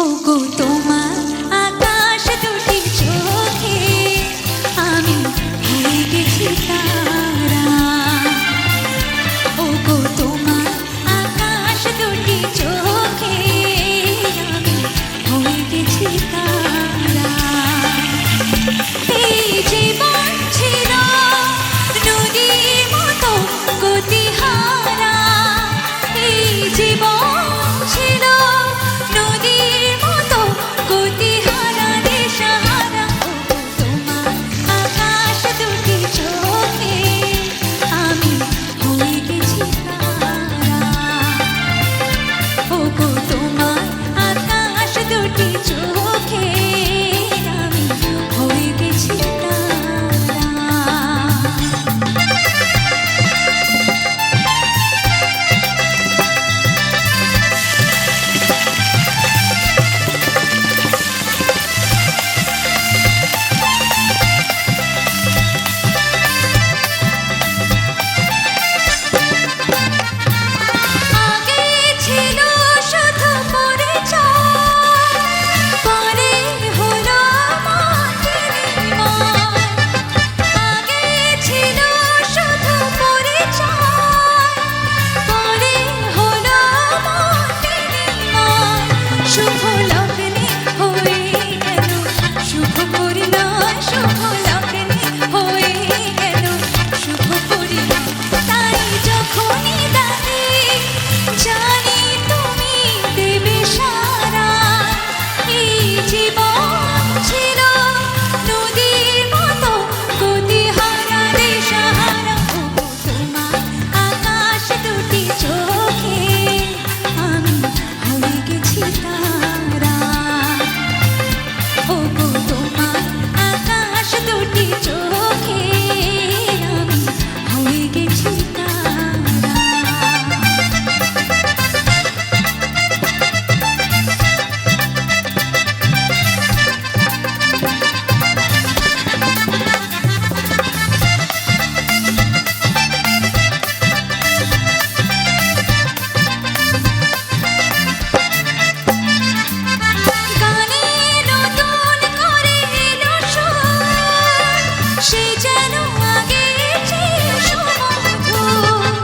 ওগো তোমার আকাশ দুটি চোখে আমি হয়ে গেছি তারা। ওগো তোমার আকাশ দুটি চোখে আমি হয়ে গেছি তারা। এই জীবন ছিল নদীর মতো গতিহারা, এই জীবন ছিল নদীর মতো গতিহারা দিশাহারা। ওগো তোমার আকাশ দুটি চোখে আমি হয়ে গেছি তারা। ওগো তোমার আকাশ দুটি চোখে আমি হয়ে গেছি তারা। আগে ছিল শুধু পরিচয়, পরে হলো মাটির নির্মাণ। আগে ছিল শুধু পরিচয়, পরে হলো মাটির নির্মাণ। শুভ লগ্নে হয়ে গেল শুভ পরিণয়, শুভ লগ্নে হয়ে গেল শুভ পরিণয়। তাই যখনই ডাকি জানি তুমি দেবে সারা। এই জীবন ছিল নদীর মতো গতিহারা দিশাহারা। ওগো তোমার আকাশ দুটি চোখে আমি হয়ে গেছি তারা। ওগো তোমার আকাশ দুটি চোখে আমি হয়ে গেছি তারা। গানে নতুন করে এলো সুর, সে যেন আগের চেয়ে সুমধুর।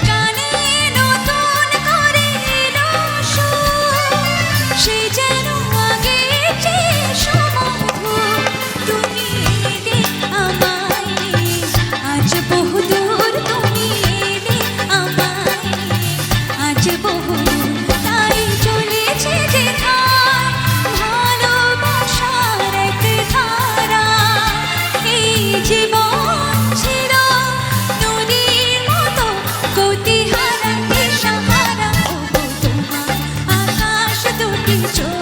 গানে নতুন করে এলো সুর, সে যেন আগের চেয়ে সুমধুর। তুমি এলে আমায় নিয়ে আজ বহুদূর, তুমি এলে আমায় নিয়ে আজ বহুদূর। তাই চলেছে যেথায় ভালোবাসার এক ধারা। এই জীবন ছিল নদীর মতো গতিহারা দিশাহারা। ওগো তোমার আকাশ দুটি চোখে